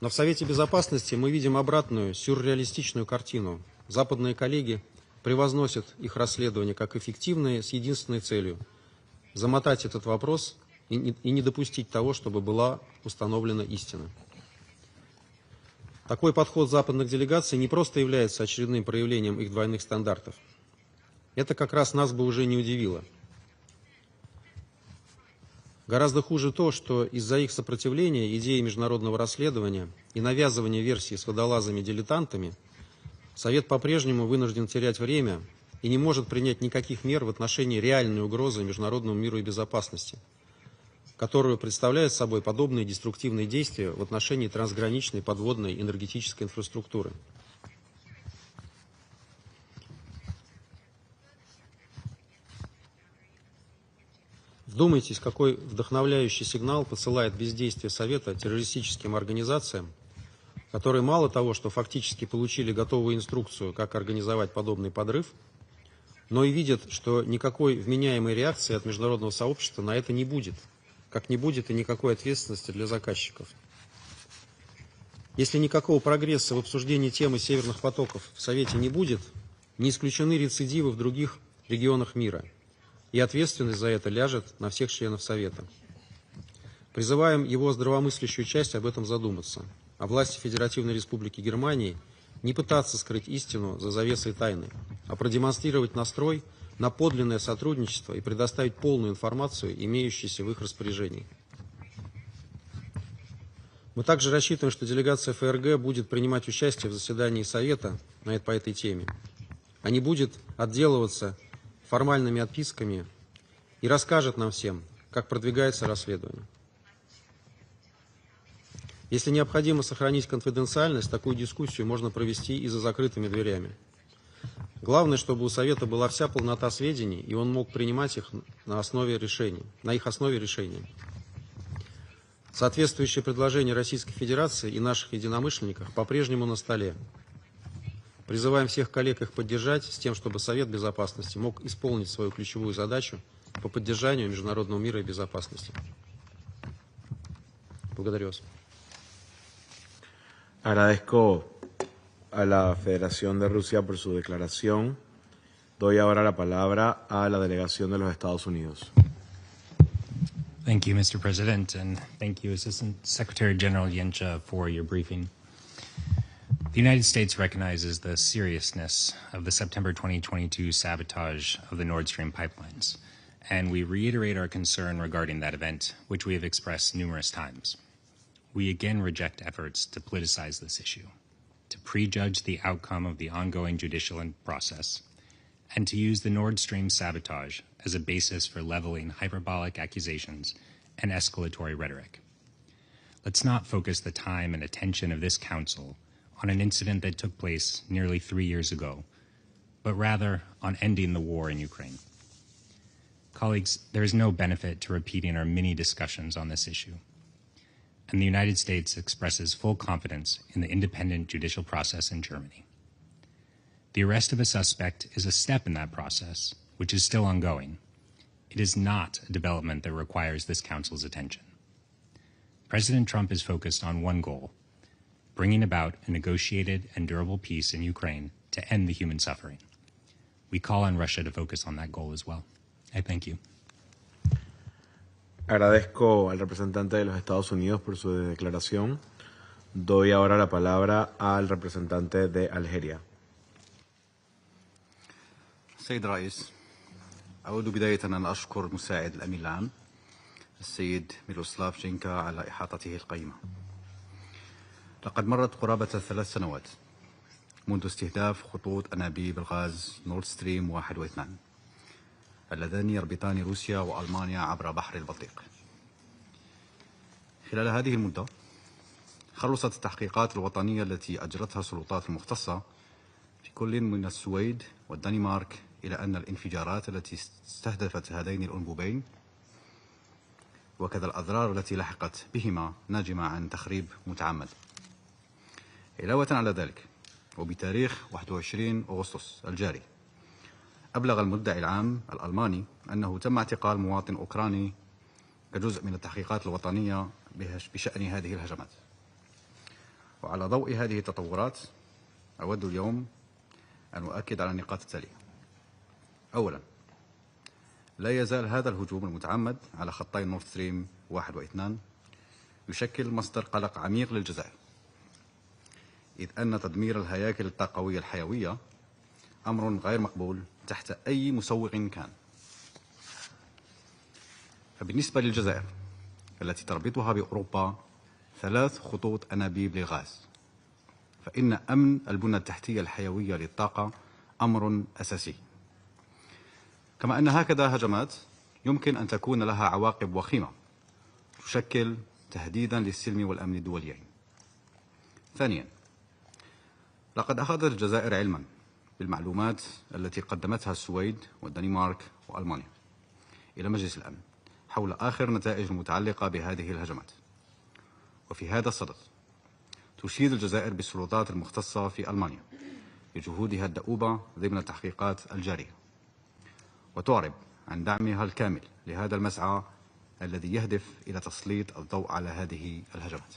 Но в Совете Безопасности мы видим обратную, сюрреалистичную картину. Западные коллеги превозносят их расследование как эффективное с единственной целью – замотать этот вопрос и не допустить того, чтобы была установлена истина. Такой подход западных делегаций не просто является очередным проявлением их двойных стандартов. Это как раз нас бы уже не удивило. Гораздо хуже то, что из-за их сопротивления идеи международного расследования и навязывания версий с водолазами-дилетантами Совет по-прежнему вынужден терять время и не может принять никаких мер в отношении реальной угрозы международному миру и безопасности, которую представляют собой подобные деструктивные действия в отношении трансграничной подводной энергетической инфраструктуры. Вдумайтесь, какой вдохновляющий сигнал посылает бездействие Совета террористическим организациям, которые мало того, что фактически получили готовую инструкцию, как организовать подобный подрыв, но и видят, что никакой вменяемой реакции от международного сообщества на это не будет, как не будет и никакой ответственности для заказчиков. Если никакого прогресса в обсуждении темы северных потоков в Совете не будет, не исключены рецидивы в других регионах мира, и ответственность за это ляжет на всех членов Совета. Призываем его здравомыслящую часть об этом задуматься, а власти Федеративной Республики Германии не пытаться скрыть истину за завесой тайны, а продемонстрировать настрой на подлинное сотрудничество и предоставить полную информацию, имеющуюся в их распоряжении. Мы также рассчитываем, что делегация ФРГ будет принимать участие в заседании Совета по этой теме, а не будет отделываться формальными отписками и расскажет нам всем, как продвигается расследование. Если необходимо сохранить конфиденциальность, такую дискуссию можно провести и за закрытыми дверями. Главное, чтобы у Совета была вся полнота сведений, и он мог принимать их на их основе решения. Соответствующие предложения Российской Федерации и наших единомышленников по-прежнему на столе. Призываем всех коллег их поддержать с тем, чтобы Совет Безопасности мог исполнить свою ключевую задачу по поддержанию международного мира и безопасности. Благодарю вас. Agradezco a la Federación de Rusia por su declaración. Doy ahora la palabra a la delegación de los Estados Unidos. Thank you, Mr. President, and thank you, Assistant Secretary General Yencha, for your briefing. The United States recognizes the seriousness of the September 2022 sabotage of the Nord Stream pipelines, and we reiterate our concern regarding that event, which we have expressed numerous times. We again reject efforts to politicize this issue, to prejudge the outcome of the ongoing judicial process, and to use the Nord Stream sabotage as a basis for leveling hyperbolic accusations and escalatory rhetoric. Let's not focus the time and attention of this Council on an incident that took place nearly 3 years ago, but rather on ending the war in Ukraine. Colleagues, there is no benefit to repeating our many discussions on this issue, and the United States expresses full confidence in the independent judicial process in Germany. The arrest of a suspect is a step in that process, which is still ongoing. It is not a development that requires this Council's attention. President Trump is focused on one goal: bringing about a negotiated and durable peace in Ukraine to end the human suffering. We call on Russia to focus on that goal as well. I thank you. Agradezco al representante de los Estados Unidos por su declaración. Doy ahora la palabra al representante de Algeria. سيد الرئيس، أود بداية أن أشكر مساعد الأمين العام السيد ميروسلاف جينكا على إحاطته القيمة. لقد مرت قرابة 3 سنوات منذ استهداف خطوط أنابيب الغاز نورد ستريم 1 و 2 اللذان يربطان روسيا وألمانيا عبر بحر البلطيق. خلال هذه المدة خلصت التحقيقات الوطنية التي أجرتها السلطات المختصة في كل من السويد والدنمارك إلى أن الانفجارات التي استهدفت هذين الأنبوبين وكذا الأضرار التي لحقت بهما ناجمة عن تخريب متعمد. علاوة على ذلك، وبتاريخ 21 أغسطس الجاري، أبلغ المدعي العام الألماني أنه تم اعتقال مواطن أوكراني كجزء من التحقيقات الوطنية بشأن هذه الهجمات. وعلى ضوء هذه التطورات أود اليوم أن أؤكد على النقاط التالية. أولا، لا يزال هذا الهجوم المتعمد على خطي نورد ستريم 1 و2 يشكل مصدر قلق عميق للجزائر، إذ أن تدمير الهياكل الطاقوية الحيوية أمر غير مقبول تحت أي مسوغ كان. فبالنسبة للجزائر التي تربطها بأوروبا 3 خطوط أنابيب للغاز، فإن أمن البنى التحتية الحيوية للطاقة أمر أساسي. كما أن هكذا هجمات يمكن أن تكون لها عواقب وخيمة تشكل تهديدا للسلم والأمن الدوليين. ثانيا، لقد أخذت الجزائر علما بالمعلومات التي قدمتها السويد والدنمارك وألمانيا إلى مجلس الأمن حول آخر نتائج المتعلقة بهذه الهجمات. وفي هذا الصدد تشيد الجزائر بالسلطات المختصة في ألمانيا لجهودها الدؤوبة ضمن التحقيقات الجارية، وتعرب عن دعمها الكامل لهذا المسعى الذي يهدف إلى تسليط الضوء على هذه الهجمات،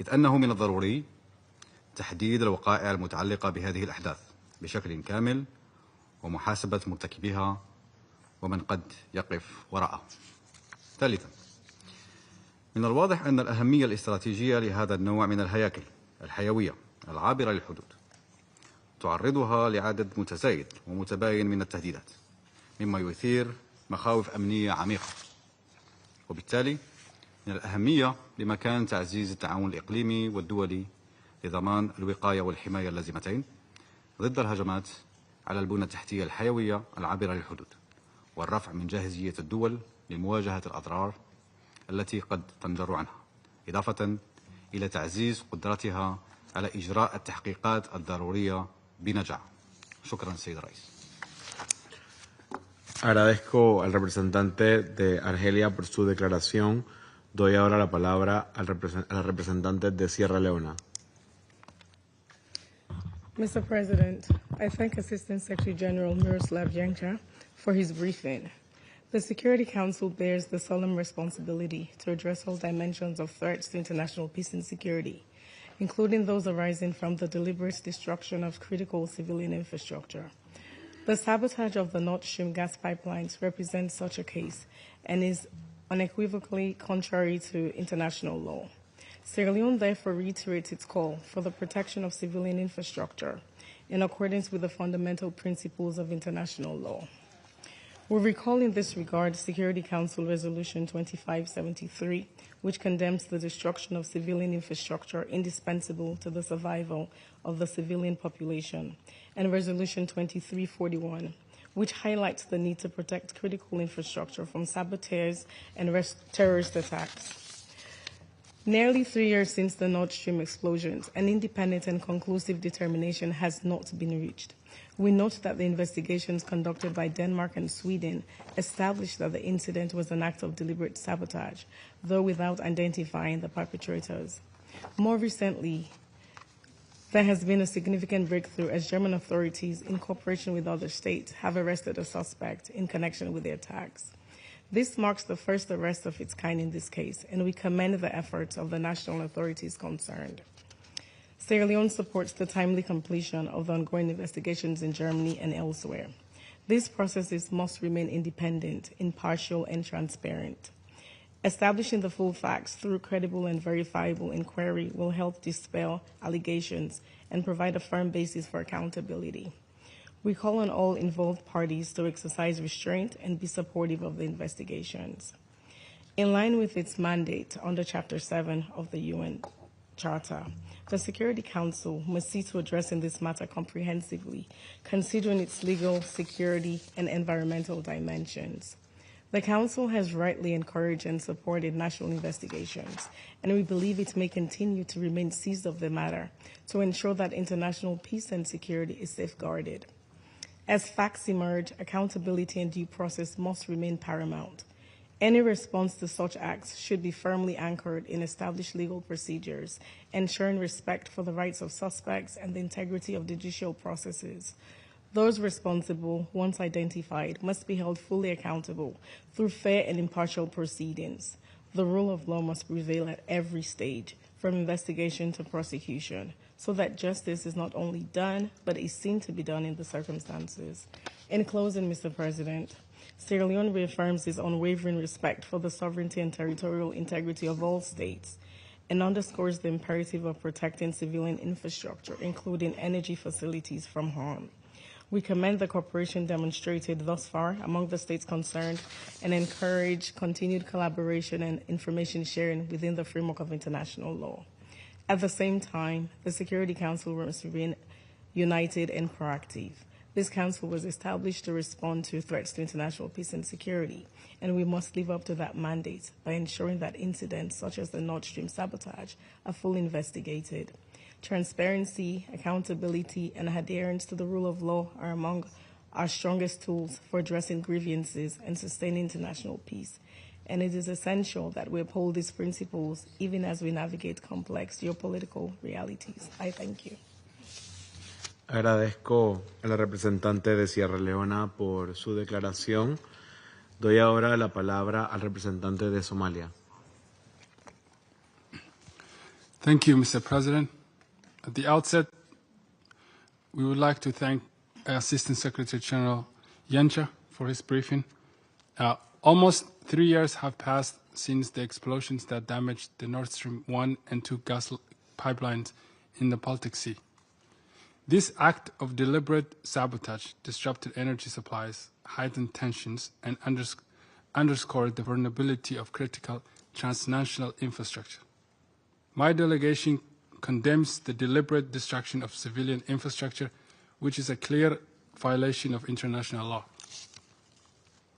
إذ أنه من الضروري تحديد الوقائع المتعلقة بهذه الأحداث بشكل كامل ومحاسبة مرتكبيها ومن قد يقف وراءه. ثالثا، من الواضح أن الأهمية الاستراتيجية لهذا النوع من الهياكل الحيوية العابرة للحدود تعرضها لعدد متزايد ومتباين من التهديدات، مما يثير مخاوف أمنية عميقة. وبالتالي من الأهمية بمكان تعزيز التعاون الإقليمي والدولي لضمان الوقاية والحماية اللازمتين ضد الهجمات على البنى التحتية الحيوية العابرة للحدود، والرفع من جاهزية الدول لمواجهة الأضرار التي قد تنجر عنها، إضافة إلى تعزيز قدرتها على إجراء التحقيقات الضرورية بنجاح. شكرا سيد الرئيس. Agradezco al representante de Argelia por su declaración. Doy ahora la palabra a la representante de Sierra Leona. Mr. President, I thank Assistant Secretary General Miroslav Jancha for his briefing. The Security Council bears the solemn responsibility to address all dimensions of threats to international peace and security, including those arising from the deliberate destruction of critical civilian infrastructure. The sabotage of the Nord Stream gas pipelines represents such a case and is unequivocally contrary to international law. Sierra Leone therefore reiterates its call for the protection of civilian infrastructure in accordance with the fundamental principles of international law. We recall in this regard Security Council Resolution 2573, which condemns the destruction of civilian infrastructure indispensable to the survival of the civilian population, and Resolution 2341, which highlights the need to protect critical infrastructure from saboteurs and terrorist attacks. Nearly 3 years since the Nord Stream explosions, an independent and conclusive determination has not been reached. We note that the investigations conducted by Denmark and Sweden established that the incident was an act of deliberate sabotage, though without identifying the perpetrators. More recently, there has been a significant breakthrough as German authorities, in cooperation with other states, have arrested a suspect in connection with the attacks. This marks the first arrest of its kind in this case, and we commend the efforts of the national authorities concerned. Sierra Leone supports the timely completion of the ongoing investigations in Germany and elsewhere. These processes must remain independent, impartial, and transparent. Establishing the full facts through credible and verifiable inquiry will help dispel allegations and provide a firm basis for accountability. We call on all involved parties to exercise restraint and be supportive of the investigations. In line with its mandate under Chapter 7 of the UN Charter, the Security Council must see to addressing this matter comprehensively, considering its legal, security, and environmental dimensions. The Council has rightly encouraged and supported national investigations, and we believe it may continue to remain seized of the matter to ensure that international peace and security is safeguarded. As facts emerge, accountability and due process must remain paramount. Any response to such acts should be firmly anchored in established legal procedures, ensuring respect for the rights of suspects and the integrity of judicial processes. Those responsible, once identified, must be held fully accountable through fair and impartial proceedings. The rule of law must prevail at every stage, from investigation to prosecution, so that justice is not only done, but is seen to be done in the circumstances. In closing, Mr. President, Sierra Leone reaffirms its unwavering respect for the sovereignty and territorial integrity of all states and underscores the imperative of protecting civilian infrastructure, including energy facilities, from harm. We commend the cooperation demonstrated thus far among the states concerned and encourage continued collaboration and information sharing within the framework of international law. At the same time, the Security Council must remain united and proactive. This council was established to respond to threats to international peace and security, and we must live up to that mandate by ensuring that incidents such as the Nord Stream sabotage are fully investigated. Transparency, accountability, and adherence to the rule of law are among our strongest tools for addressing grievances and sustaining international peace. And it is essential that we uphold these principles even as we navigate complex geopolitical realities. I thank you. Agradezco a la representante de Sierra Leona por su declaración. Doy ahora la palabra al representante de Somalia. Thank you, Mr. President. At the outset, we would like to thank Assistant Secretary General Yencha for his briefing. Almost 3 years have passed since the explosions that damaged the Nord Stream 1 and 2 gas pipelines in the Baltic Sea. This act of deliberate sabotage disrupted energy supplies, heightened tensions, and underscored the vulnerability of critical transnational infrastructure. My delegation condemns the deliberate destruction of civilian infrastructure, which is a clear violation of international law.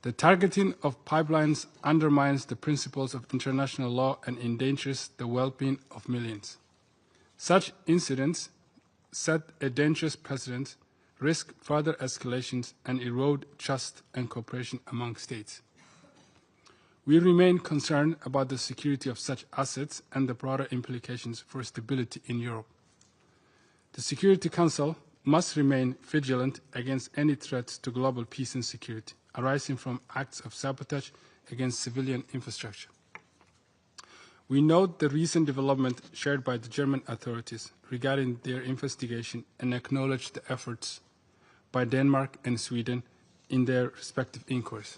The targeting of pipelines undermines the principles of international law and endangers the well-being of millions. Such incidents set a dangerous precedent, risk further escalations, and erode trust and cooperation among states. We remain concerned about the security of such assets and the broader implications for stability in Europe. The Security Council must remain vigilant against any threats to global peace and security arising from acts of sabotage against civilian infrastructure. We note the recent development shared by the German authorities regarding their investigation and acknowledge the efforts by Denmark and Sweden in their respective inquiries.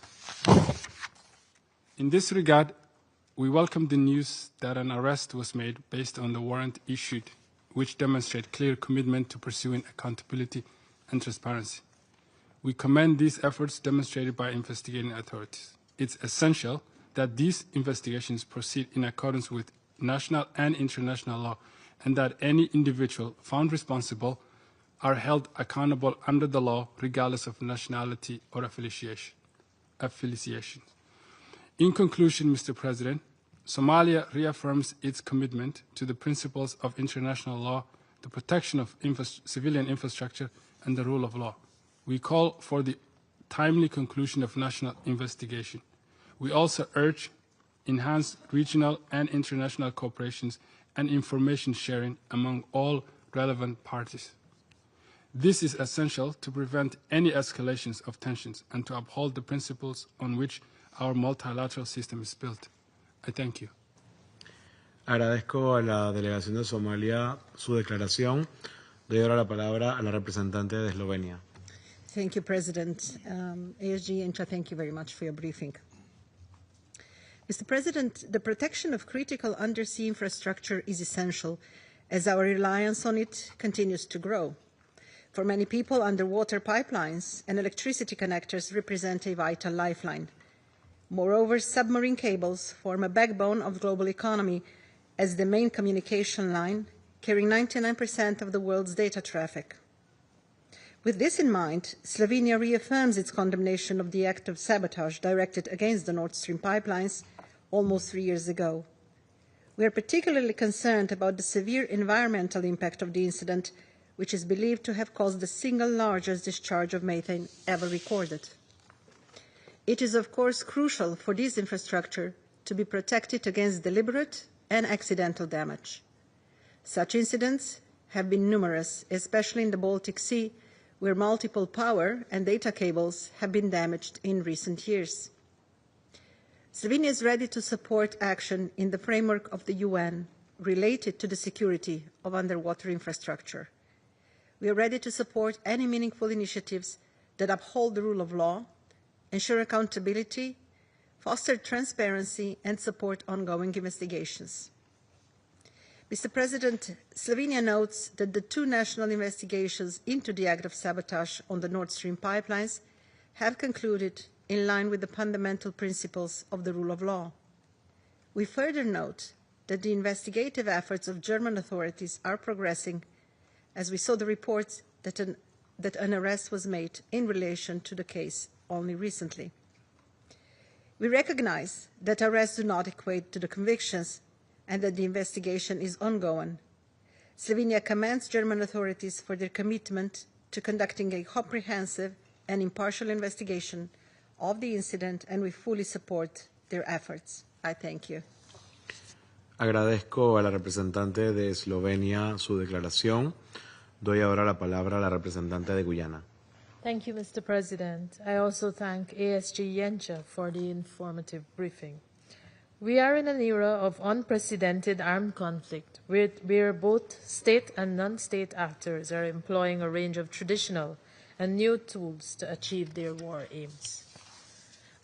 In this regard, we welcome the news that an arrest was made based on the warrant issued, which demonstrates clear commitment to pursuing accountability and transparency. We commend these efforts demonstrated by investigating authorities. It's essential that these investigations proceed in accordance with national and international law, and that any individual found responsible are held accountable under the law, regardless of nationality or affiliation. In conclusion, Mr. President, Somalia reaffirms its commitment to the principles of international law, the protection of civilian infrastructure, and the rule of law. We call for the timely conclusion of national investigation. We also urge enhanced regional and international cooperations and information sharing among all relevant parties. This is essential to prevent any escalations of tensions and to uphold the principles on which our multilateral system is built. I thank you. Agradezco a la delegación de Somalia su declaración. Doy ahora la palabra a la representante de Eslovenia. Thank you, President. ASG Incha, thank you very much for your briefing. Mr. President, the protection of critical undersea infrastructure is essential as our reliance on it continues to grow. For many people, underwater pipelines and electricity connectors represent a vital lifeline. Moreover, submarine cables form a backbone of the global economy as the main communication line, carrying 99% of the world's data traffic. With this in mind, Slovenia reaffirms its condemnation of the act of sabotage directed against the Nord Stream pipelines almost 3 years ago. We are particularly concerned about the severe environmental impact of the incident, which is believed to have caused the single largest discharge of methane ever recorded. It is, of course, crucial for this infrastructure to be protected against deliberate and accidental damage. Such incidents have been numerous, especially in the Baltic Sea, where multiple power and data cables have been damaged in recent years. Slovenia is ready to support action in the framework of the UN related to the security of underwater infrastructure. We are ready to support any meaningful initiatives that uphold the rule of law, ensure accountability, foster transparency, and support ongoing investigations. Mr. President, Slovenia notes that the 2 national investigations into the act of sabotage on the Nord Stream pipelines have concluded in line with the fundamental principles of the rule of law. We further note that the investigative efforts of German authorities are progressing, as we saw the reports that an arrest was made in relation to the case only recently. We recognize that arrests do not equate to the convictions and that the investigation is ongoing. Slovenia commends German authorities for their commitment to conducting a comprehensive and impartial investigation of the incident, and we fully support their efforts. I thank you. Agradezco a la representante de Eslovenia su declaración. Doy ahora la palabra a la representante de Guyana. Thank you, Mr. President. I also thank ASG Yencha for the informative briefing. We are in an era of unprecedented armed conflict, where both state and non-state actors are employing a range of traditional and new tools to achieve their war aims.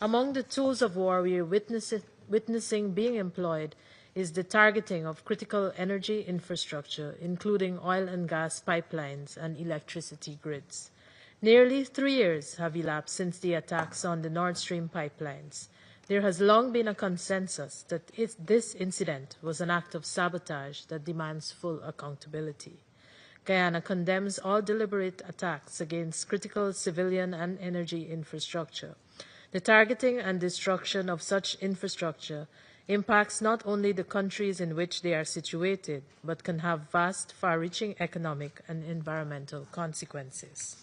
Among the tools of war we are witnessing being employed is the targeting of critical energy infrastructure, including oil and gas pipelines and electricity grids. Nearly 3 years have elapsed since the attacks on the Nord Stream pipelines. There has long been a consensus that this incident was an act of sabotage that demands full accountability. Guyana condemns all deliberate attacks against critical civilian and energy infrastructure. The targeting and destruction of such infrastructure impacts not only the countries in which they are situated, but can have vast, far-reaching economic and environmental consequences.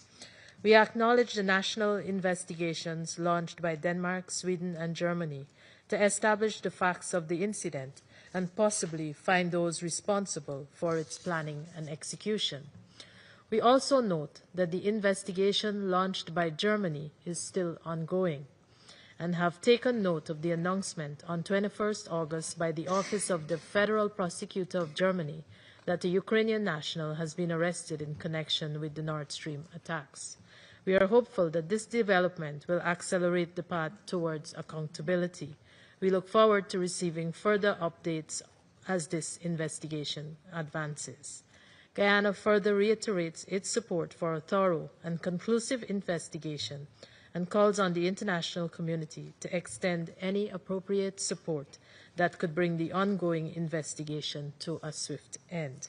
We acknowledge the national investigations launched by Denmark, Sweden, and Germany to establish the facts of the incident and possibly find those responsible for its planning and execution. We also note that the investigation launched by Germany is still ongoing, and have taken note of the announcement on 21st August by the Office of the Federal Prosecutor of Germany that a Ukrainian national has been arrested in connection with the Nord Stream attacks. We are hopeful that this development will accelerate the path towards accountability. We look forward to receiving further updates as this investigation advances. Guyana further reiterates its support for a thorough and conclusive investigation and calls on the international community to extend any appropriate support that could bring the ongoing investigation to a swift end.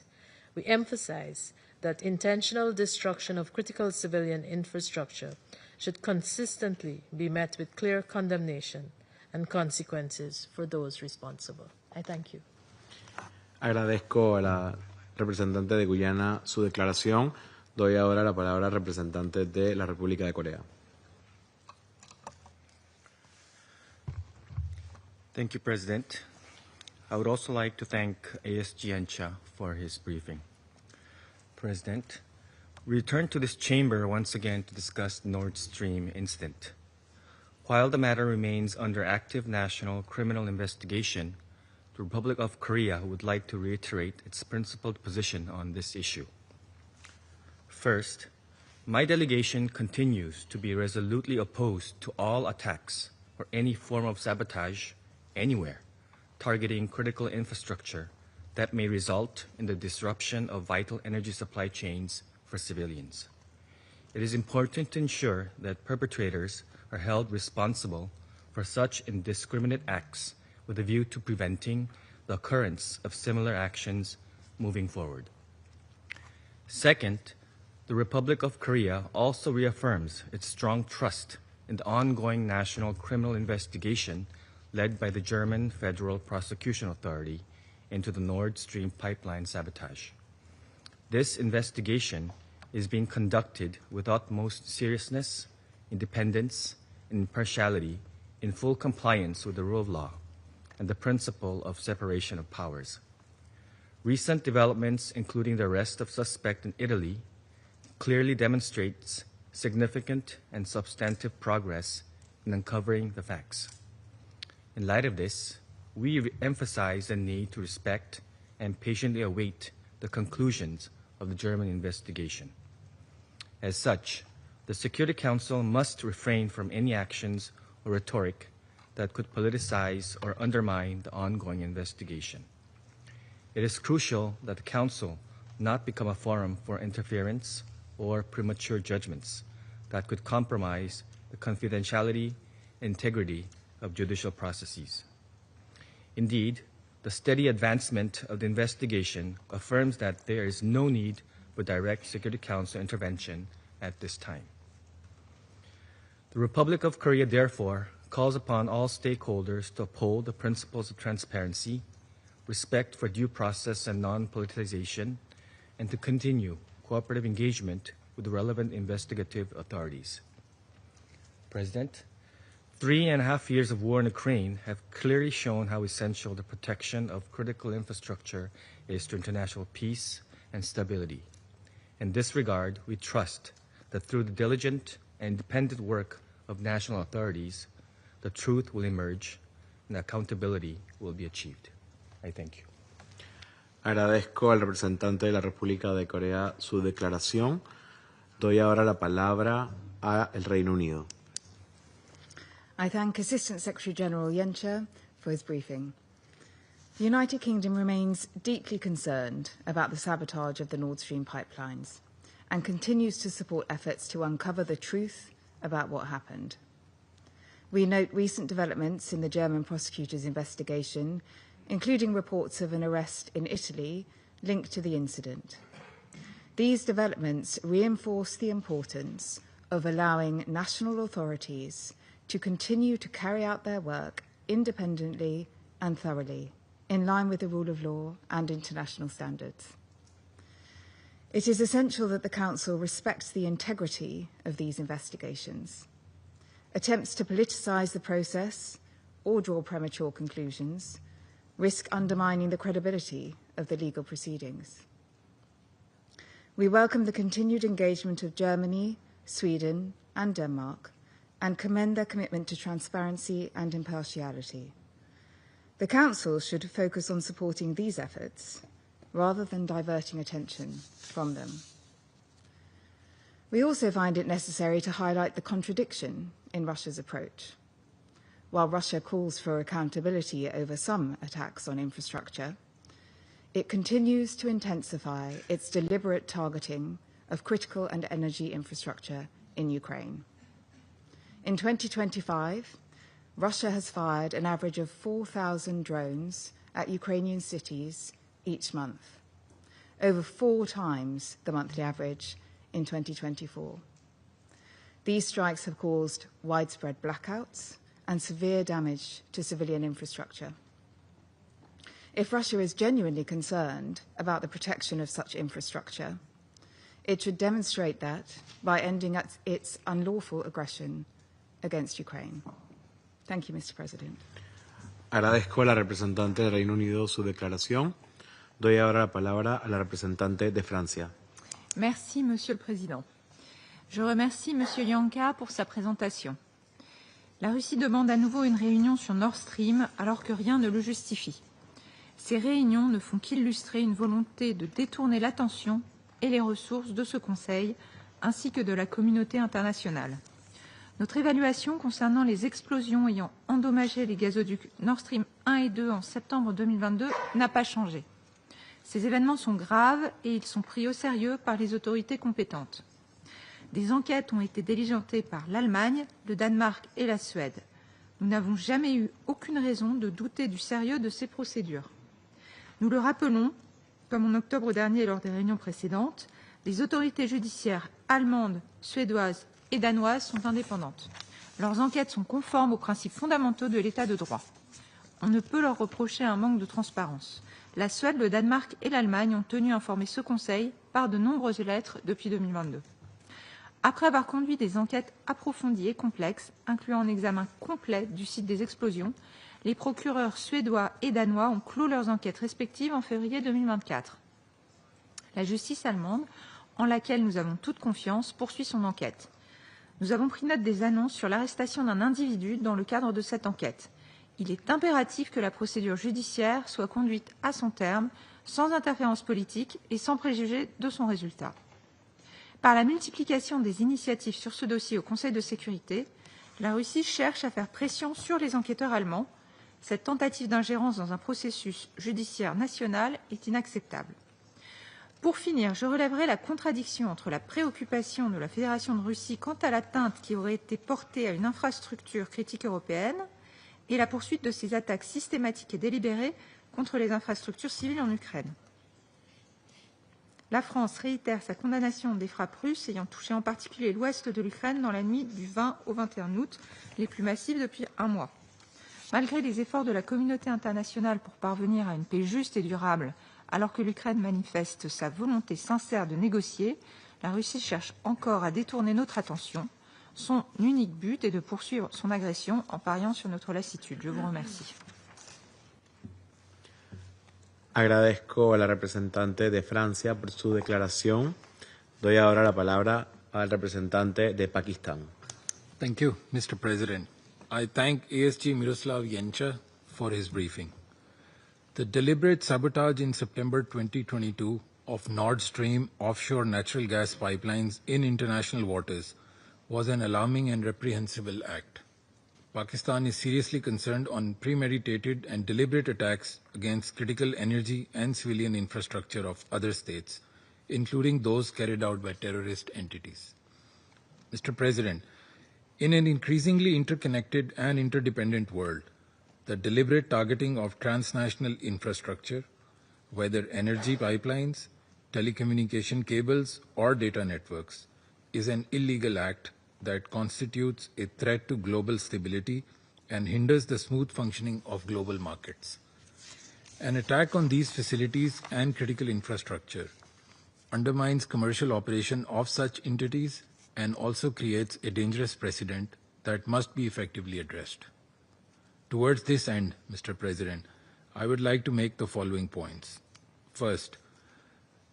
We emphasize that intentional destruction of critical civilian infrastructure should consistently be met with clear condemnation and consequences for those responsible. I thank you. Agradezco a la representante de Guyana su declaración. Doy ahora la palabra al representante de la República de Corea. Thank you, President. I would also like to thank ASG Yencha for his briefing. President, we return to this chamber once again to discuss the Nord Stream incident. While the matter remains under active national criminal investigation, the Republic of Korea would like to reiterate its principled position on this issue. First, my delegation continues to be resolutely opposed to all attacks or any form of sabotage anywhere targeting critical infrastructure that may result in the disruption of vital energy supply chains for civilians. It is important to ensure that perpetrators are held responsible for such indiscriminate acts with a view to preventing the occurrence of similar actions moving forward. Second, the Republic of Korea also reaffirms its strong trust in the ongoing national criminal investigation led by the German Federal Prosecution Authority into the Nord Stream pipeline sabotage. This investigation is being conducted with utmost seriousness, independence, and impartiality in full compliance with the rule of law and the principle of separation of powers. Recent developments, including the arrest of suspect in Italy, clearly demonstrates significant and substantive progress in uncovering the facts. In light of this, we emphasize the need to respect and patiently await the conclusions of the German investigation. As such, the Security Council must refrain from any actions or rhetoric that could politicize or undermine the ongoing investigation. It is crucial that the Council not become a forum for interference or premature judgments that could compromise the confidentiality and integrity of judicial processes. Indeed, the steady advancement of the investigation affirms that there is no need for direct Security Council intervention at this time. The Republic of Korea, therefore, calls upon all stakeholders to uphold the principles of transparency, respect for due process and non-politicization, and to continue cooperative engagement with the relevant investigative authorities. President, 3.5 years of war in Ukraine have clearly shown how essential the protection of critical infrastructure is to international peace and stability. In this regard, we trust that through the diligent and independent work of national authorities, the truth will emerge and accountability will be achieved. I thank you. Agradezco al representante de la República de Corea su declaración. Doy ahora la palabra al Reino Unido. I thank Assistant Secretary-General Yencha for his briefing. The United Kingdom remains deeply concerned about the sabotage of the Nord Stream pipelines and continues to support efforts to uncover the truth about what happened. We note recent developments in the German prosecutor's investigation, including reports of an arrest in Italy linked to the incident. These developments reinforce the importance of allowing national authorities to continue to carry out their work independently and thoroughly, in line with the rule of law and international standards. It is essential that the Council respects the integrity of these investigations. Attempts to politicise the process or draw premature conclusions risk undermining the credibility of the legal proceedings. We welcome the continued engagement of Germany, Sweden, and Denmark, and commend their commitment to transparency and impartiality. The Council should focus on supporting these efforts rather than diverting attention from them. We also find it necessary to highlight the contradiction in Russia's approach. While Russia calls for accountability over some attacks on infrastructure, it continues to intensify its deliberate targeting of critical and energy infrastructure in Ukraine. In 2025, Russia has fired an average of 4,000 drones at Ukrainian cities each month, over 4 times the monthly average in 2024. These strikes have caused widespread blackouts and severe damage to civilian infrastructure. If Russia is genuinely concerned about the protection of such infrastructure, it should demonstrate that by ending its unlawful aggression against Ukraine. Thank you, Mr. President. Agradezco a la representante del Reino Unido su declaración. Doy ahora la palabra a la representante de Francia. Merci, Monsieur le Président. Je remercie Monsieur Janka pour sa présentation. La Russie demande à nouveau une réunion sur Nord Stream alors que rien ne le justifie. Ces réunions ne font qu'illustrer une volonté de détourner l'attention et les ressources de ce Conseil ainsi que de la communauté internationale. Notre évaluation concernant les explosions ayant endommagé les gazoducs Nord Stream 1 et 2 en septembre 2022 n'a pas changé. Ces événements sont graves et ils sont pris au sérieux par les autorités compétentes. Des enquêtes ont été diligentées par l'Allemagne, le Danemark et la Suède. Nous n'avons jamais eu aucune raison de douter du sérieux de ces procédures. Nous le rappelons, comme en octobre dernier lors des réunions précédentes, les autorités judiciaires allemandes, suédoises et danoises sont indépendantes. Leurs enquêtes sont conformes aux principes fondamentaux de l'état de droit. On ne peut leur reprocher un manque de transparence. La Suède, le Danemark et l'Allemagne ont tenu à informer ce Conseil par de nombreuses lettres depuis 2022. Après avoir conduit des enquêtes approfondies et complexes, incluant un examen complet du site des explosions, les procureurs suédois et danois ont clos leurs enquêtes respectives en février 2024. La justice allemande, en laquelle nous avons toute confiance, poursuit son enquête. Nous avons pris note des annonces sur l'arrestation d'un individu dans le cadre de cette enquête. Il est impératif que la procédure judiciaire soit conduite à son terme, sans interférence politique et sans préjuger de son résultat. Par la multiplication des initiatives sur ce dossier au Conseil de sécurité, la Russie cherche à faire pression sur les enquêteurs allemands. Cette tentative d'ingérence dans un processus judiciaire national est inacceptable. Pour finir, je relèverai la contradiction entre la préoccupation de la Fédération de Russie quant à l'atteinte qui aurait été portée à une infrastructure critique européenne et la poursuite de ces attaques systématiques et délibérées contre les infrastructures civiles en Ukraine. La France réitère sa condamnation des frappes russes ayant touché en particulier l'ouest de l'Ukraine dans la nuit du 20 au 21 août, les plus massives depuis un mois. Malgré les efforts de la communauté internationale pour parvenir à une paix juste et durable, alors que l'Ukraine manifeste sa volonté sincère de négocier, la Russie cherche encore à détourner notre attention. Son unique but est de poursuivre son agression en pariant sur notre lassitude. Je vous remercie. Agradezco a la representante de Francia por su declaración. Doy ahora la palabra al representante de Pakistán. Thank you, Mr. President. I thank ASG Miroslav Yencha for his briefing. The deliberate sabotage in September 2022 of Nord Stream offshore natural gas pipelines in international waters was an alarming and reprehensible act. Pakistan is seriously concerned on premeditated and deliberate attacks against critical energy and civilian infrastructure of other states, including those carried out by terrorist entities. Mr. President, in an increasingly interconnected and interdependent world, the deliberate targeting of transnational infrastructure, whether energy pipelines, telecommunication cables, or data networks, is an illegal act that constitutes a threat to global stability and hinders the smooth functioning of global markets. An attack on these facilities and critical infrastructure undermines commercial operation of such entities and also creates a dangerous precedent that must be effectively addressed. Towards this end, Mr. President, I would like to make the following points. First,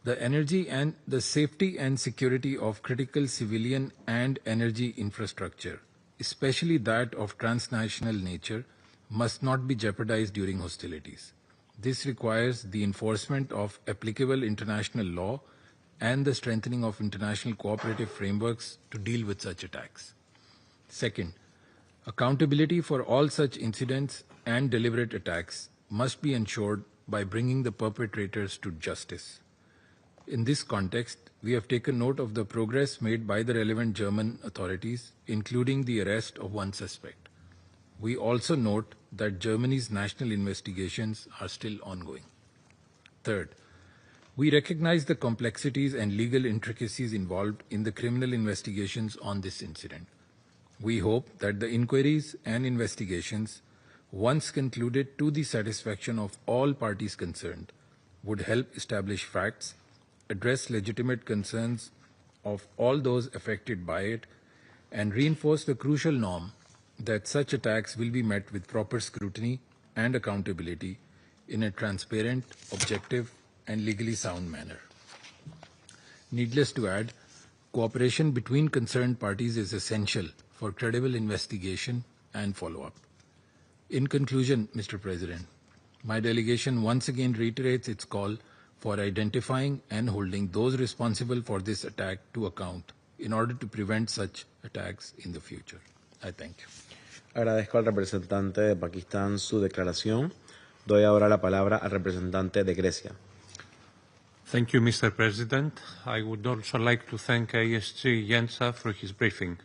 the energy and the safety and security of critical civilian and energy infrastructure, especially that of transnational nature, must not be jeopardized during hostilities. This requires the enforcement of applicable international law and the strengthening of international cooperative frameworks to deal with such attacks. Second, accountability for all such incidents and deliberate attacks must be ensured by bringing the perpetrators to justice. In this context, we have taken note of the progress made by the relevant German authorities, including the arrest of one suspect. We also note that Germany's national investigations are still ongoing. Third, we recognize the complexities and legal intricacies involved in the criminal investigations on this incident. We hope that the inquiries and investigations, once concluded to the satisfaction of all parties concerned, would help establish facts, address legitimate concerns of all those affected by it, and reinforce the crucial norm that such attacks will be met with proper scrutiny and accountability in a transparent, objective, and legally sound manner. Needless to add, cooperation between concerned parties is essential for credible investigation and follow-up. In conclusion, Mr. President, my delegation once again reiterates its call for identifying and holding those responsible for this attack to account in order to prevent such attacks in the future. I thank you. Agradezco al representante de Pakistán su declaración. Doy ahora la palabra al representante de Grecia. Thank you, Mr. President. I would also like to thank ASG Yensa for his briefing.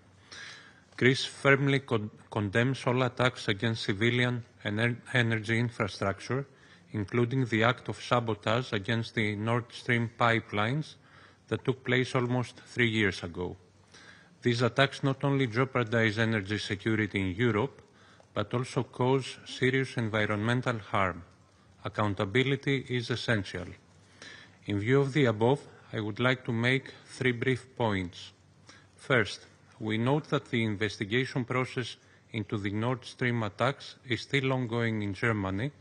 Greece firmly condemns all attacks against civilian and energy infrastructure, including the act of sabotage against the Nord Stream pipelines that took place almost 3 years ago. These attacks not only jeopardize energy security in Europe, but also cause serious environmental harm. Accountability is essential. In view of the above, I would like to make 3 brief points. First, we note that the investigation process into the Nord Stream attacks is still ongoing in Germany,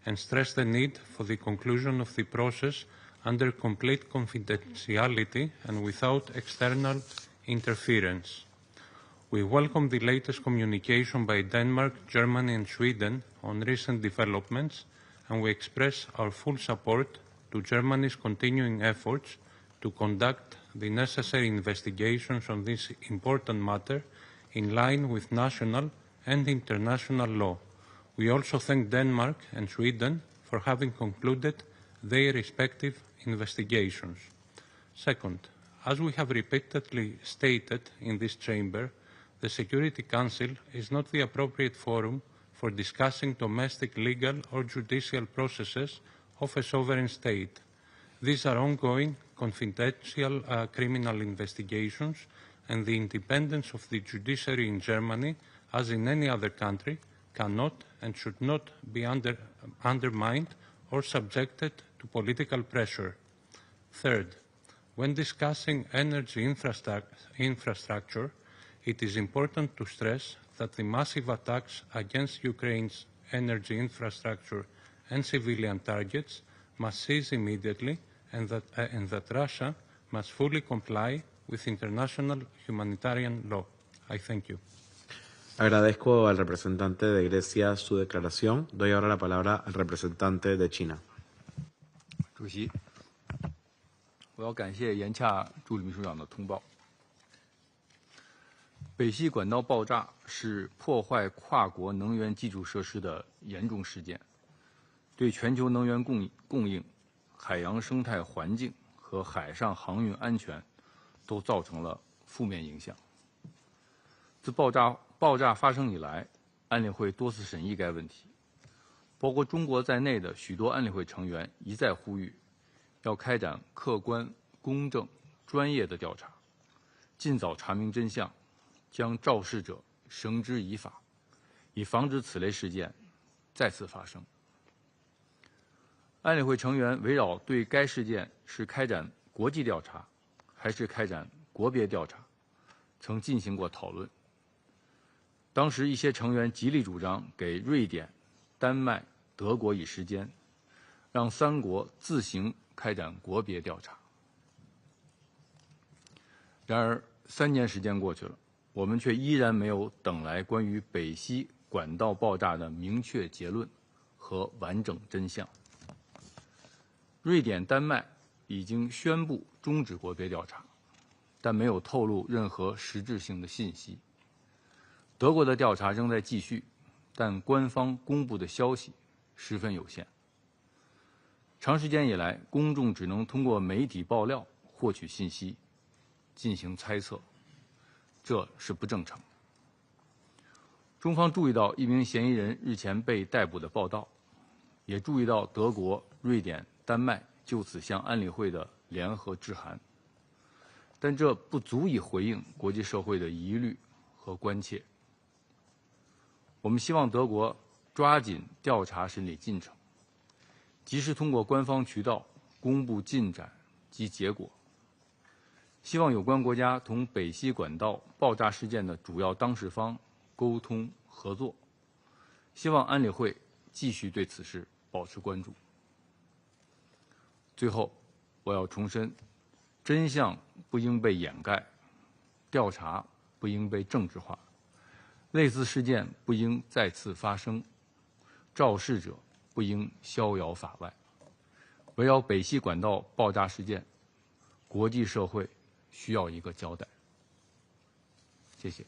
and stress the need for the conclusion of the process under complete confidentiality and without external interference. We welcome the latest communication by Denmark, Germany and Sweden on recent developments, and we express our full support to Germany's continuing efforts to conduct the necessary investigations on this important matter in line with national and international law. We also thank Denmark and Sweden for having concluded their respective investigations. Second, as we have repeatedly stated in this chamber, the Security Council is not the appropriate forum for discussing domestic legal or judicial processes of a sovereign state. These are ongoing, confidential criminal investigations, and the independence of the judiciary in Germany, as in any other country, cannot and should not be undermined or subjected to political pressure. Third, when discussing energy infrastructure, it is important to stress that the massive attacks against Ukraine's energy infrastructure and civilian targets must cease immediately, and that Russia must fully comply with international humanitarian law. I thank you. Agradezco al representante de Grecia su declaración. Doy ahora la palabra al representante de China. 主席，我要感谢严洽助理秘书长的通报。北溪管道爆炸是破坏跨国能源基础设施的严重事件，对全球能源供应、海洋生态环境和海上航运安全都造成了负面影响。自爆炸发生以来，安理会多次审议该问题，包括中国在内的许多安理会成员一再呼吁，要开展客观、公正、专业的调查，尽早查明真相，将肇事者绳之以法，以防止此类事件再次发生。安理会成员围绕对该事件是开展国际调查，还是开展国别调查，曾进行过讨论。当时一些成员极力主张给瑞典、丹麦、德国以时间，让3国自行开展国别调查。然而3年时间过去了，我们却依然没有等来关于北溪管道爆炸的明确结论和完整真相。瑞典、丹麦已经宣布终止国别调查，但没有透露任何实质性的信息。德国的调查正在继续，但官方公布的消息十分有限。长时间以来，公众只能通过媒体爆料获取信息，进行猜测，这是不正常的。中方注意到一名嫌疑人日前被逮捕的报道，也注意到德国、瑞典、丹麦就此向安理会的联合致函，但这不足以回应国际社会的疑虑和关切。我们希望德国抓紧调查审理进程，及时通过官方渠道公布进展及结果。希望有关国家同北溪管道爆炸事件的主要当事方沟通合作。希望安理会继续对此事保持关注。最后，我要重申，真相不应被掩盖，调查不应被政治化。类似事件不应再次发生，肇事者不应逍遥法外。围绕北溪管道爆炸事件，国际社会需要一个交代。谢谢。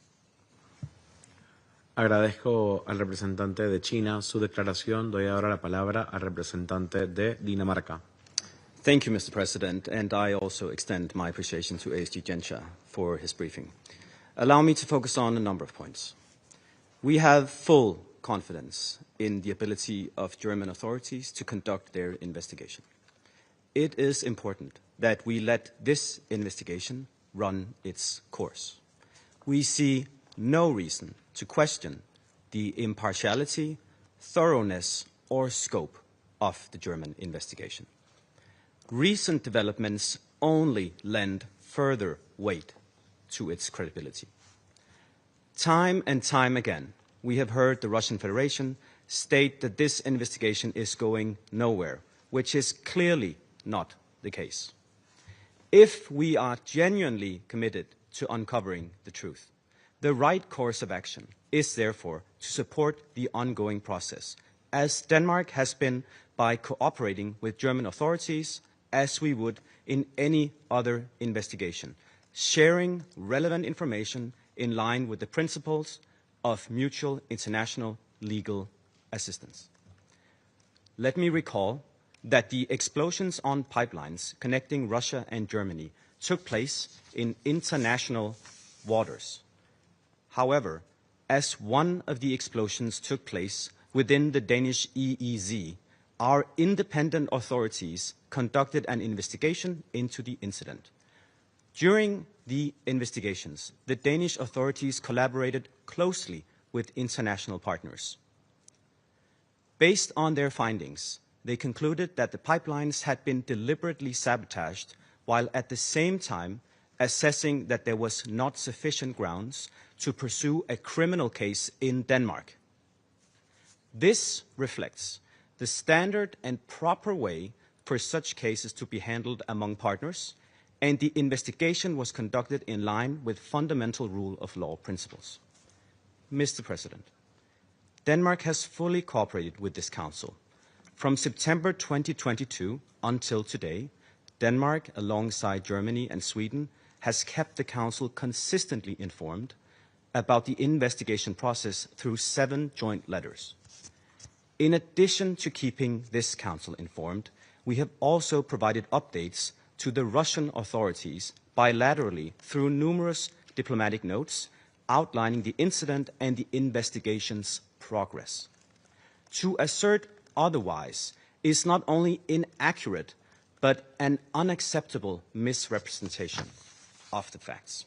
Agradezco al representante de China su declaración. Doy ahora la palabra al representante de Dinamarca. Thank you, Mr. President, and I also extend my appreciation to ASG Genscher for his briefing. Allow me to focus on a number of points. We have full confidence in the ability of German authorities to conduct their investigation. It is important that we let this investigation run its course. We see no reason to question the impartiality, thoroughness, or scope of the German investigation. Recent developments only lend further weight to its credibility. Time and time again, we have heard the Russian Federation state that this investigation is going nowhere, which is clearly not the case. If we are genuinely committed to uncovering the truth, the right course of action is therefore to support the ongoing process, as Denmark has been by cooperating with German authorities as we would in any other investigation, sharing relevant information in line with the principles of mutual international legal assistance. Let me recall that the explosions on pipelines connecting Russia and Germany took place in international waters. However, as one of the explosions took place within the Danish EEZ, our independent authorities conducted an investigation into the incident. During the investigations, the Danish authorities collaborated closely with international partners. Based on their findings, they concluded that the pipelines had been deliberately sabotaged, while at the same time assessing that there was not sufficient grounds to pursue a criminal case in Denmark. This reflects the standard and proper way for such cases to be handled among partners, and the investigation was conducted in line with fundamental rule of law principles. Mr. President, Denmark has fully cooperated with this Council. From September 2022 until today, Denmark, alongside Germany and Sweden, has kept the Council consistently informed about the investigation process through 7 joint letters. In addition to keeping this Council informed, we have also provided updates to the Russian authorities bilaterally through numerous diplomatic notes outlining the incident and the investigation's progress. To assert otherwise is not only inaccurate, but an unacceptable misrepresentation of the facts.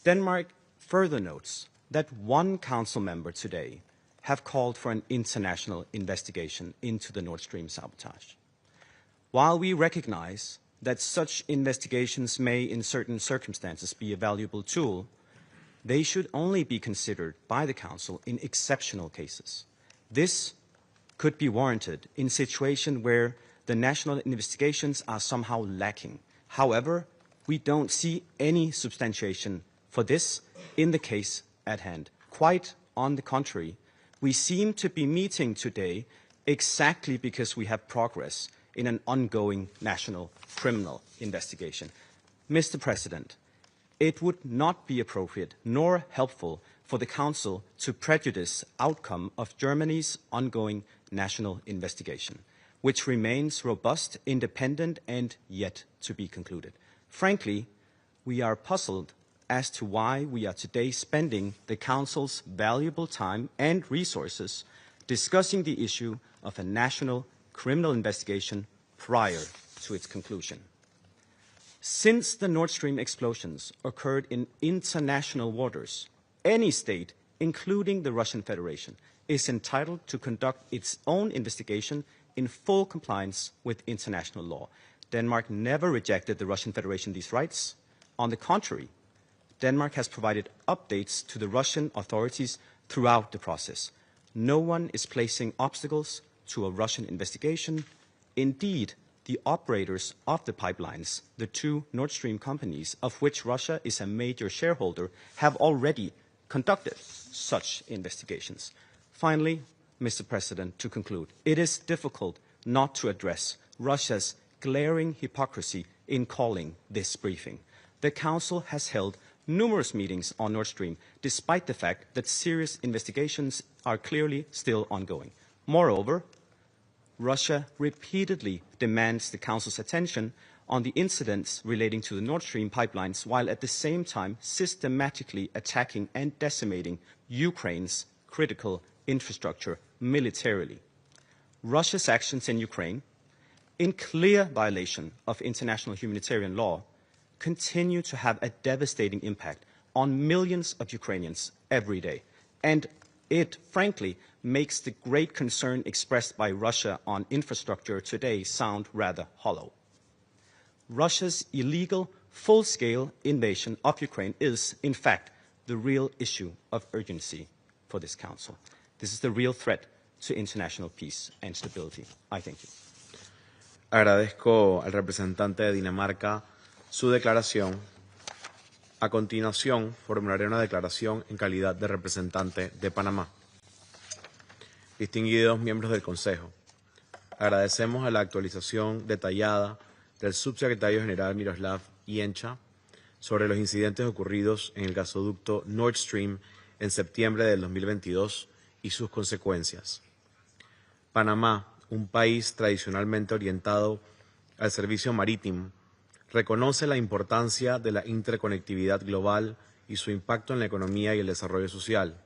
Denmark further notes that one Council member today have called for an international investigation into the Nord Stream sabotage. While we recognize that such investigations may in certain circumstances be a valuable tool, they should only be considered by the Council in exceptional cases. This could be warranted in situations where the national investigations are somehow lacking. However, we don't see any substantiation for this in the case at hand. Quite on the contrary, we seem to be meeting today exactly because we have progress in an ongoing national criminal investigation. Mr. President, it would not be appropriate nor helpful for the Council to prejudice outcome of Germany's ongoing national investigation, which remains robust, independent, and yet to be concluded. Frankly, we are puzzled as to why we are today spending the Council's valuable time and resources discussing the issue of a national criminal investigation prior to its conclusion. Since the Nord Stream explosions occurred in international waters, any state, including the Russian Federation, is entitled to conduct its own investigation in full compliance with international law. Denmark never rejected the Russian Federation these rights. On the contrary, Denmark has provided updates to the Russian authorities throughout the process. No one is placing obstacles to a Russian investigation. Indeed, the operators of the pipelines, the 2 Nord Stream companies, of which Russia is a major shareholder, have already conducted such investigations. Finally, Mr. President, to conclude, it is difficult not to address Russia's glaring hypocrisy in calling this briefing. The Council has held numerous meetings on Nord Stream, despite the fact that serious investigations are clearly still ongoing. Moreover, Russia repeatedly demands the Council's attention on the incidents relating to the Nord Stream pipelines, while at the same time systematically attacking and decimating Ukraine's critical infrastructure militarily. Russia's actions in Ukraine, in clear violation of international humanitarian law, continue to have a devastating impact on millions of Ukrainians every day. And it, frankly, makes the great concern expressed by Russia on infrastructure today sound rather hollow. Russia's illegal, full-scale invasion of Ukraine is, in fact, the real issue of urgency for this Council. This is the real threat to international peace and stability. I thank you. Agradezco al representante de Dinamarca su declaración. A continuación, formularé una declaración en calidad de representante de Panamá. Distinguidos miembros del Consejo, agradecemos a la actualización detallada del subsecretario general Miroslav Yencha sobre los incidentes ocurridos en el gasoducto Nord Stream en septiembre del 2022 y sus consecuencias. Panamá, un país tradicionalmente orientado al servicio marítimo, reconoce la importancia de la interconectividad global y su impacto en la economía y el desarrollo social.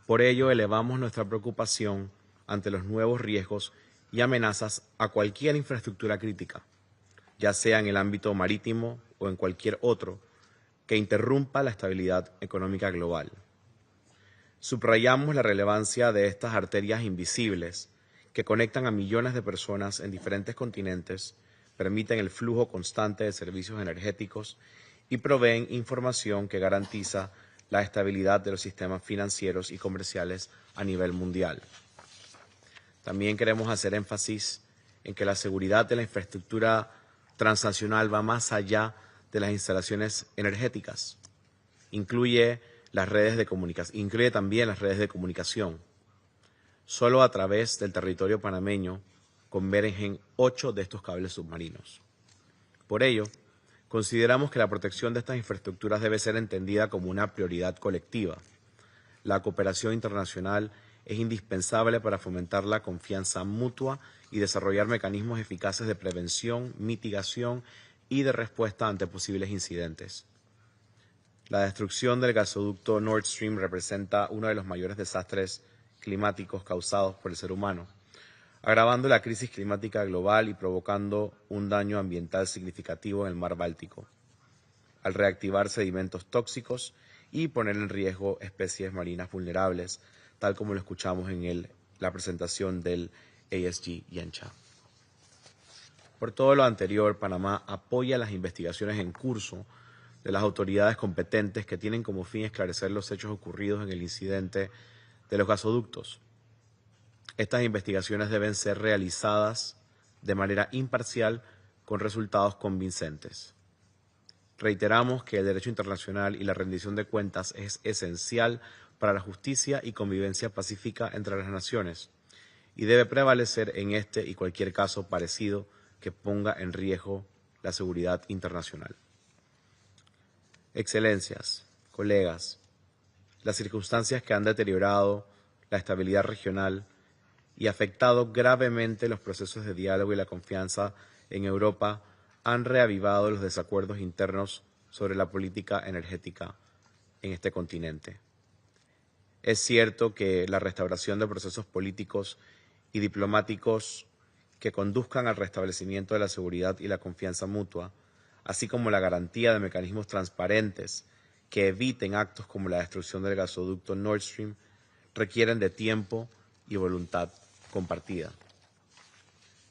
Por ello, elevamos nuestra preocupación ante los nuevos riesgos y amenazas a cualquier infraestructura crítica, ya sea en el ámbito marítimo o en cualquier otro, que interrumpa la estabilidad económica global. Subrayamos la relevancia de estas arterias invisibles que conectan a millones de personas en diferentes continentes, permiten el flujo constante de servicios energéticos y proveen información que garantiza la estabilidad de los sistemas financieros y comerciales a nivel mundial. También queremos hacer énfasis en que la seguridad de la infraestructura transnacional va más allá de las instalaciones energéticas. Incluye también las redes de comunicación. Solo a través del territorio panameño convergen 8 de estos cables submarinos. Por ello, consideramos que la protección de estas infraestructuras debe ser entendida como una prioridad colectiva. La cooperación internacional es indispensable para fomentar la confianza mutua y desarrollar mecanismos eficaces de prevención, mitigación y de respuesta ante posibles incidentes. La destrucción del gasoducto Nord Stream representa uno de los mayores desastres climáticos causados por el ser humano, agravando la crisis climática global y provocando un daño ambiental significativo en el mar Báltico, al reactivar sedimentos tóxicos y poner en riesgo especies marinas vulnerables, tal como lo escuchamos en la presentación del ASG Yencha. Por todo lo anterior, Panamá apoya las investigaciones en curso de las autoridades competentes que tienen como fin esclarecer los hechos ocurridos en el incidente de los gasoductos. Estas investigaciones deben ser realizadas de manera imparcial con resultados convincentes. Reiteramos que el derecho internacional y la rendición de cuentas es esencial para la justicia y convivencia pacífica entre las naciones y debe prevalecer en este y cualquier caso parecido que ponga en riesgo la seguridad internacional. Excelencias, colegas, las circunstancias que han deteriorado la estabilidad regional y afectado gravemente los procesos de diálogo y la confianza en Europa han reavivado los desacuerdos internos sobre la política energética en este continente. Es cierto que la restauración de procesos políticos y diplomáticos que conduzcan al restablecimiento de la seguridad y la confianza mutua, así como la garantía de mecanismos transparentes que eviten actos como la destrucción del gasoducto Nord Stream, requieren de tiempo y voluntad compartida.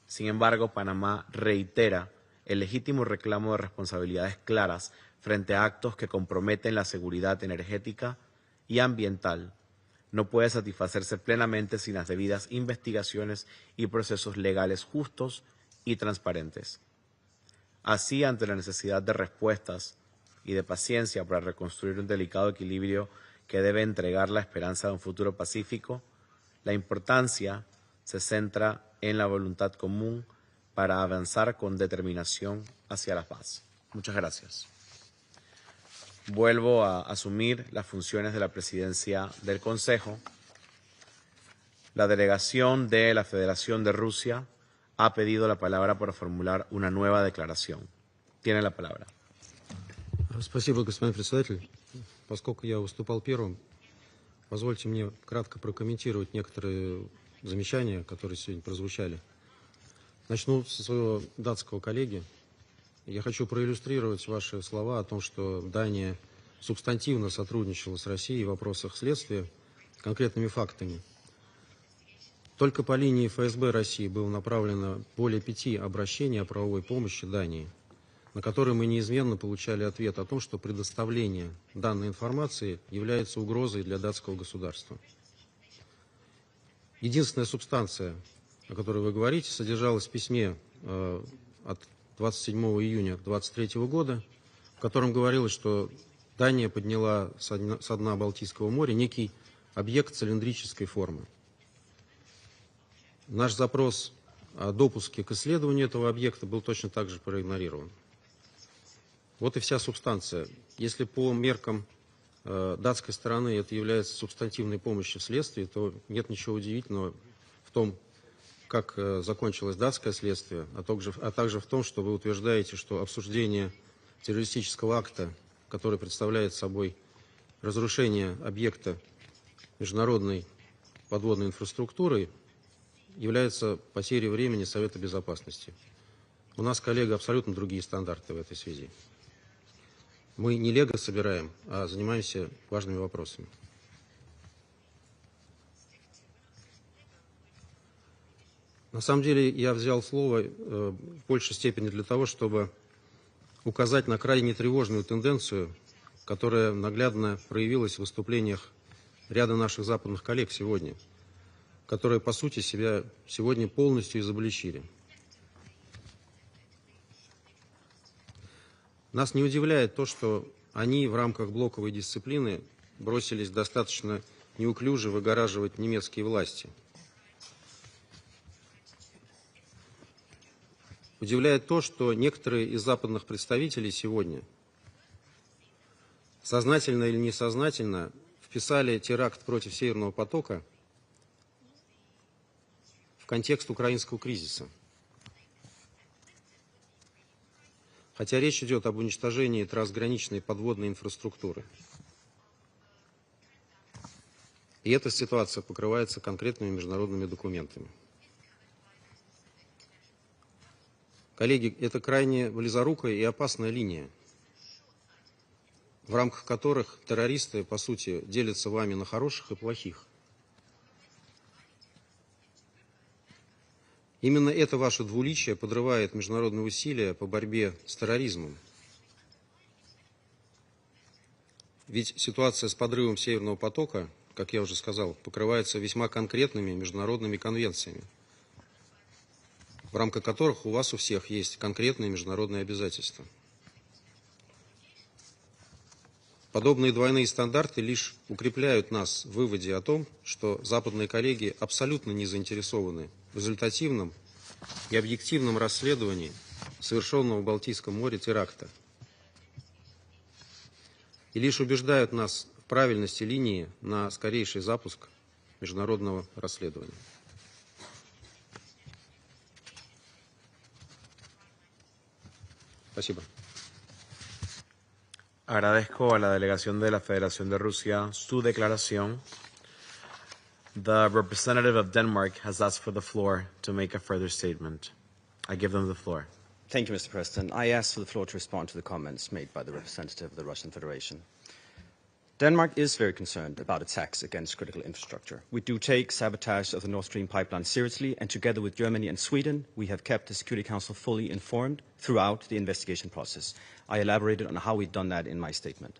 Sin embargo, Panamá reitera el legítimo reclamo de responsabilidades claras frente a actos que comprometen la seguridad energética y ambiental. No puede satisfacerse plenamente sin las debidas investigaciones y procesos legales justos y transparentes. Así, ante la necesidad de respuestas y de paciencia para reconstruir un delicado equilibrio que debe entregar la esperanza de un futuro pacífico, la importancia se centra en la voluntad común para avanzar con determinación hacia la paz. Muchas gracias. Vuelvo a asumir las funciones de la presidencia del Consejo. La delegación de la Federación de Rusia ha pedido la palabra para formular una nueva declaración. Tiene la palabra. Спасибо, господин председатель. Поскольку я выступал первым, позвольте мне кратко прокомментировать некоторые замечания, которые сегодня прозвучали. Начну со своего датского коллеги. Я хочу проиллюстрировать ваши слова о том, что Дания субстантивно сотрудничала с Россией в вопросах следствия конкретными фактами. Только по линии ФСБ России было направлено более 5 обращений о правовой помощи Дании, на которые мы неизменно получали ответ о том, что предоставление данной информации является угрозой для датского государства. Единственная субстанция, о которой вы говорите, содержалась в письме от 27 июня 2023 года, в котором говорилось, что Дания подняла со дна Балтийского моря некий объект цилиндрической формы. Наш запрос о допуске к исследованию этого объекта был точно так же проигнорирован. Вот и вся субстанция. Если по меркам датской стороны это является субстантивной помощью следствию, то нет ничего удивительного в том, как закончилось датское следствие, а также в том, что вы утверждаете, что обсуждение террористического акта, который представляет собой разрушение объекта международной подводной инфраструктуры, является потерей времени Совета Безопасности. У нас, коллега, абсолютно другие стандарты в этой связи. Мы не лего собираем, а занимаемся важными вопросами. На самом деле я взял слово в большей степени для того, чтобы указать на крайне тревожную тенденцию, которая наглядно проявилась в выступлениях ряда наших западных коллег сегодня, которые, по сути, себя сегодня полностью изобличили. Нас не удивляет то, что они в рамках блоковой дисциплины бросились достаточно неуклюже выгораживать немецкие власти. Удивляет то, что некоторые из западных представителей сегодня сознательно или несознательно вписали теракт против Северного потока в контекст украинского кризиса. Хотя речь идет об уничтожении трансграничной подводной инфраструктуры. И эта ситуация покрывается конкретными международными документами. Коллеги, это крайне близорукая и опасная линия, в рамках которых террористы, по сути, делятся вами на хороших и плохих. Именно это ваше двуличие подрывает международные усилия по борьбе с терроризмом. Ведь ситуация с подрывом Северного потока, как я уже сказал, покрывается весьма конкретными международными конвенциями, в рамках которых у вас у всех есть конкретные международные обязательства. Подобные двойные стандарты лишь укрепляют нас в выводе о том, что западные коллеги абсолютно не заинтересованы в результативном и объективном расследовании совершенного в Балтийском море теракта. И лишь убеждают нас в правильности линии на скорейший запуск международного расследования. Спасибо. Agradezco a la delegación de la Federación de Rusia su declaración. The representative of Denmark has asked for the floor to make a further statement. I give them the floor. Thank you, Mr. President. I ask for the floor to respond to the comments made by the representative of the Russian Federation. Denmark is very concerned about attacks against critical infrastructure. We do take sabotage of the Nord Stream pipeline seriously, and together with Germany and Sweden, we have kept the Security Council fully informed throughout the investigation process. I elaborated on how we've done that in my statement.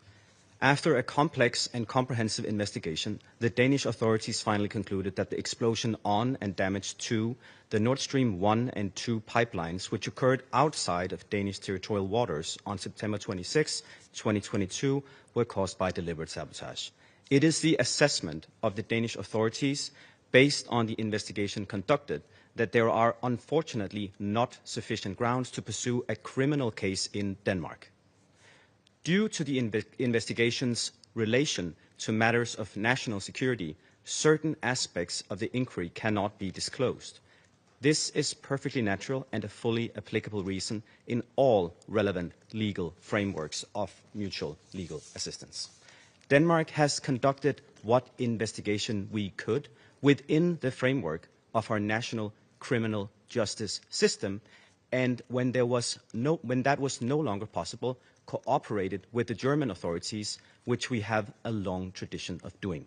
After a complex and comprehensive investigation, the Danish authorities finally concluded that the explosion on and damage to the Nord Stream 1 and 2 pipelines, which occurred outside of Danish territorial waters on September 26, 2022, were caused by deliberate sabotage. It is the assessment of the Danish authorities, based on the investigation conducted, that there are unfortunately not sufficient grounds to pursue a criminal case in Denmark. Due to the investigation's relation to matters of national security, certain aspects of the inquiry cannot be disclosed. This is perfectly natural and a fully applicable reason in all relevant legal frameworks of mutual legal assistance. Denmark has conducted what investigation we could within the framework of our national criminal justice system, and when that was no longer possible, cooperated with the German authorities, which we have a long tradition of doing.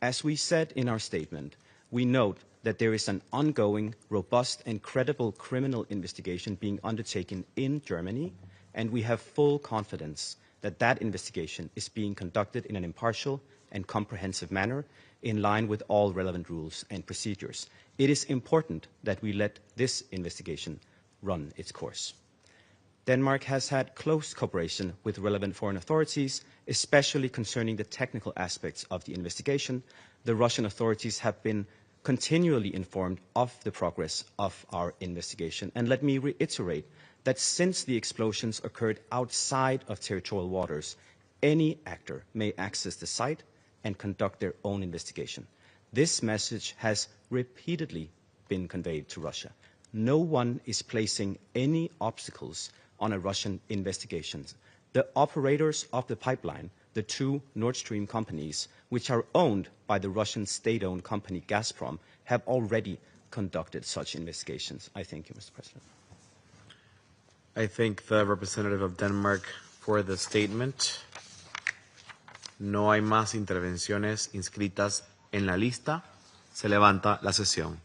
As we said in our statement, we note that there is an ongoing, robust and credible criminal investigation being undertaken in Germany, and we have full confidence that that investigation is being conducted in an impartial and comprehensive manner in line with all relevant rules and procedures. It is important that we let this investigation run its course. Denmark has had close cooperation with relevant foreign authorities, especially concerning the technical aspects of the investigation. The Russian authorities have been continually informed of the progress of our investigation. And let me reiterate that since the explosions occurred outside of territorial waters, any actor may access the site and conduct their own investigation. This message has repeatedly been conveyed to Russia. No one is placing any obstacles on a Russian investigation. The operators of the pipeline, the two Nord Stream companies, which are owned by the Russian state-owned company Gazprom, have already conducted such investigations. I thank you, Mr. President. I thank the representative of Denmark for the statement. No hay más intervenciones inscritas en la lista. Se levanta la sesión.